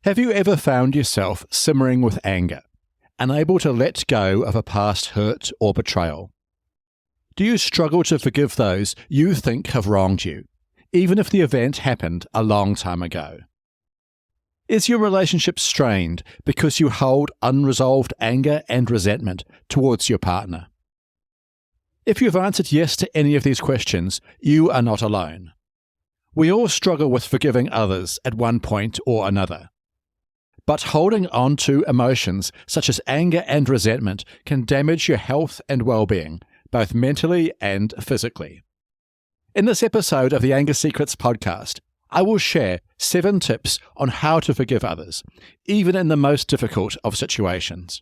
Have you ever found yourself simmering with anger, unable to let go of a past hurt or betrayal? Do you struggle to forgive those you think have wronged you, even if the event happened a long time ago? Is your relationship strained because you hold unresolved anger and resentment towards your partner? If you've answered yes to any of these questions, you are not alone. We all struggle with forgiving others at one point or another. But holding on to emotions such as anger and resentment can damage your health and well-being, both mentally and physically. In this episode of the Anger Secrets podcast, I will share 7 tips on how to forgive others, even in the most difficult of situations.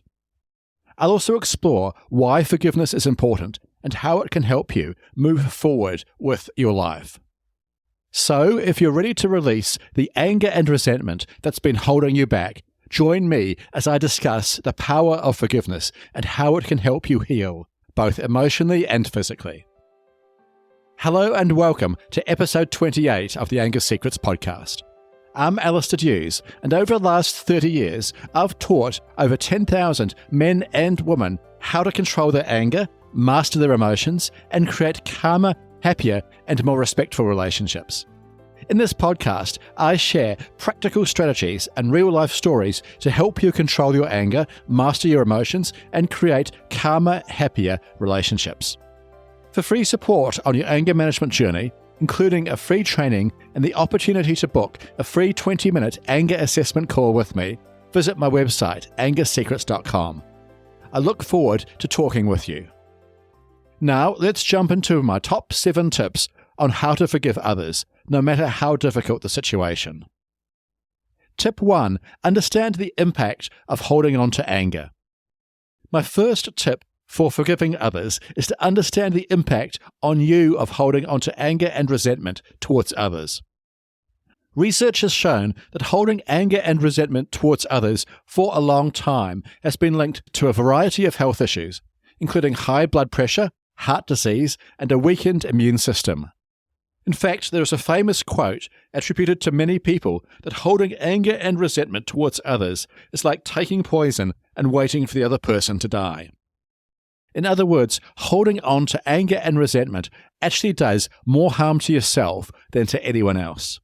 I'll also explore why forgiveness is important and how it can help you move forward with your life. So, if you're ready to release the anger and resentment that's been holding you back, join me as I discuss the power of forgiveness and how it can help you heal, both emotionally and physically. Hello and welcome to episode 28 of the Anger Secrets podcast. I'm Alistair Hughes, and over the last 30 years, I've taught over 10,000 men and women how to control their anger, master their emotions, and create calmer, happier, and more respectful relationships. In this podcast, I share practical strategies and real-life stories to help you control your anger, master your emotions, and create calmer, happier relationships. For free support on your anger management journey, including a free training and the opportunity to book a free 20-minute anger assessment call with me, visit my website, angersecrets.com. I look forward to talking with you. Now, let's jump into my top 7 tips on how to forgive others, no matter how difficult the situation. Tip 1. Understand the impact of holding on to anger. My first tip for forgiving others is to understand the impact on you of holding on to anger and resentment towards others. Research has shown that holding anger and resentment towards others for a long time has been linked to a variety of health issues, including high blood pressure, heart disease, and a weakened immune system. In fact, there is a famous quote attributed to many people that holding anger and resentment towards others is like taking poison and waiting for the other person to die. In other words, holding on to anger and resentment actually does more harm to yourself than to anyone else.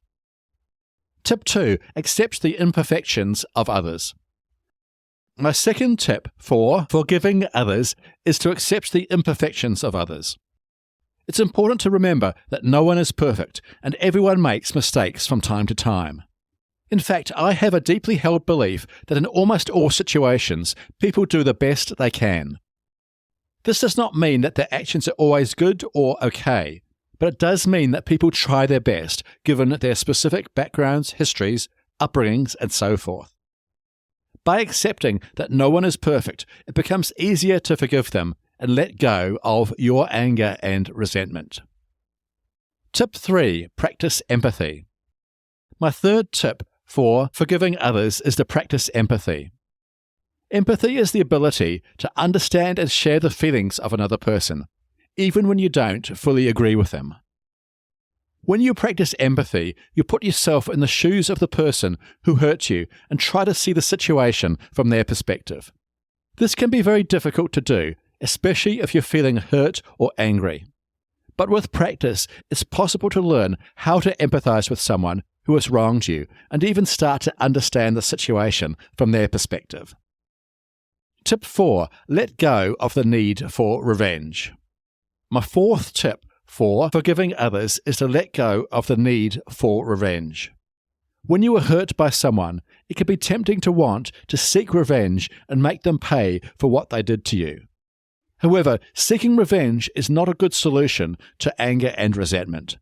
Tip 2. Accept the imperfections of others. My second tip for forgiving others is to accept the imperfections of others. It's important to remember that no one is perfect and everyone makes mistakes from time to time. In fact, I have a deeply held belief that in almost all situations, people do the best they can. This does not mean that their actions are always good or okay, but it does mean that people try their best given their specific backgrounds, histories, upbringings, and so forth. By accepting that no one is perfect, it becomes easier to forgive them and let go of your anger and resentment. Tip 3. Practice empathy. My third tip for forgiving others is to practice empathy. Empathy is the ability to understand and share the feelings of another person, even when you don't fully agree with them. When you practice empathy, you put yourself in the shoes of the person who hurt you and try to see the situation from their perspective. This can be very difficult to do, especially if you're feeling hurt or angry. But with practice, it's possible to learn how to empathize with someone who has wronged you and even start to understand the situation from their perspective. Tip 4. Let go of the need for revenge. My fourth tip for forgiving others is to let go of the need for revenge. When you are hurt by someone, it can be tempting to want to seek revenge and make them pay for what they did to you. However, seeking revenge is not a good solution to anger and resentment.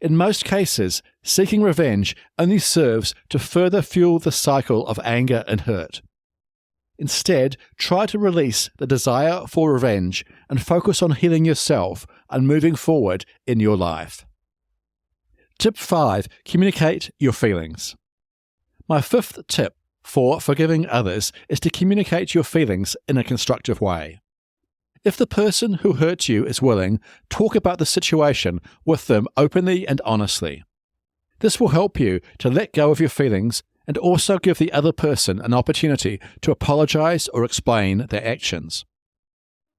In most cases, seeking revenge only serves to further fuel the cycle of anger and hurt. Instead, try to release the desire for revenge and focus on healing yourself and moving forward in your life. Tip 5. Communicate your feelings. My fifth tip for forgiving others is to communicate your feelings in a constructive way. If the person who hurt you is willing, talk about the situation with them openly and honestly. This will help you to let go of your feelings and also give the other person an opportunity to apologize or explain their actions.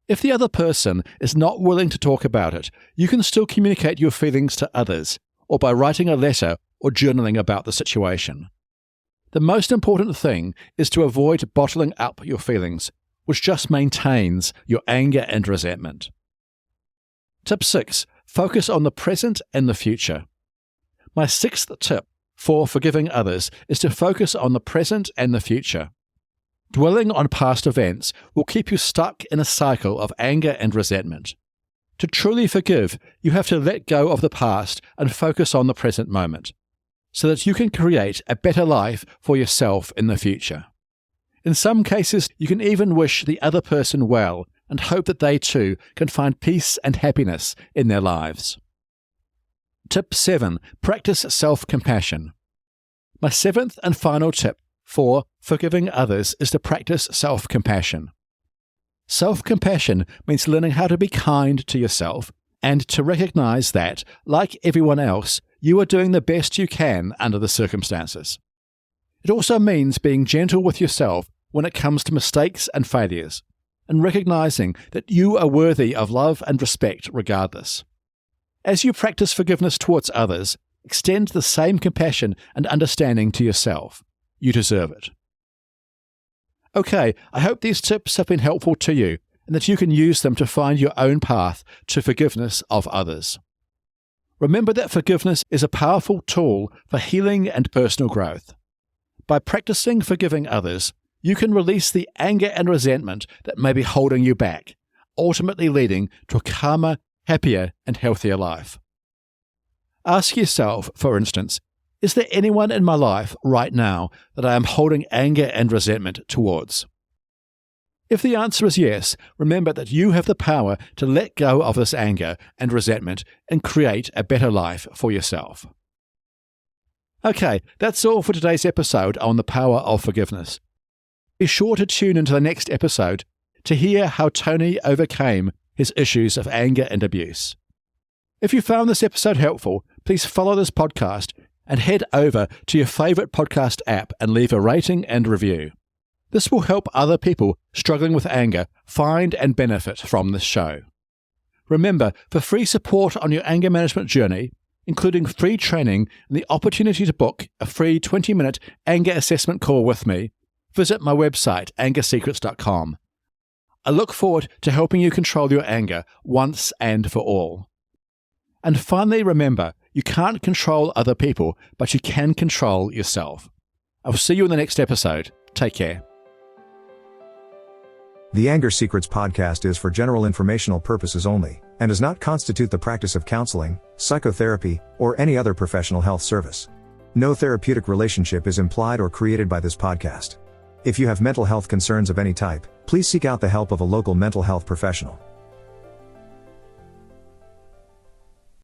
If the other person is not willing to talk about it, you can still communicate your feelings to others, or by writing a letter or journaling about the situation. The most important thing is to avoid bottling up your feelings, which just maintains your anger and resentment. Tip 6. Focus on the present and the future. My 6th tip for forgiving others is to focus on the present and the future. Dwelling on past events will keep you stuck in a cycle of anger and resentment. To truly forgive, you have to let go of the past and focus on the present moment, so that you can create a better life for yourself in the future. In some cases, you can even wish the other person well and hope that they too can find peace and happiness in their lives. Tip 7. Practice self-compassion. My 7th and final tip for forgiving others is to practice self-compassion. Self-compassion means learning how to be kind to yourself and to recognize that, like everyone else, you are doing the best you can under the circumstances. It also means being gentle with yourself when it comes to mistakes and failures, and recognizing that you are worthy of love and respect regardless. As you practice forgiveness towards others, extend the same compassion and understanding to yourself. You deserve it. Okay, I hope these tips have been helpful to you and that you can use them to find your own path to forgiveness of others. Remember that forgiveness is a powerful tool for healing and personal growth. By practicing forgiving others, you can release the anger and resentment that may be holding you back, ultimately leading to a calmer, happier, and healthier life. Ask yourself, for instance, is there anyone in my life right now that I am holding anger and resentment towards? If the answer is yes, remember that you have the power to let go of this anger and resentment and create a better life for yourself. Okay, that's all for today's episode on the power of forgiveness. Be sure to tune into the next episode to hear how Tony overcame his issues of anger and abuse. If you found this episode helpful, please follow this podcast and head over to your favorite podcast app and leave a rating and review. This will help other people struggling with anger find and benefit from this show. Remember, for free support on your anger management journey, including free training and the opportunity to book a free 20-minute anger assessment call with me, visit my website, angersecrets.com. I look forward to helping you control your anger once and for all. And finally, remember, you can't control other people, but you can control yourself. I will see you in the next episode. Take care. The Anger Secrets podcast is for general informational purposes only, and does not constitute the practice of counseling, psychotherapy, or any other professional health service. No therapeutic relationship is implied or created by this podcast. If you have mental health concerns of any type, please seek out the help of a local mental health professional.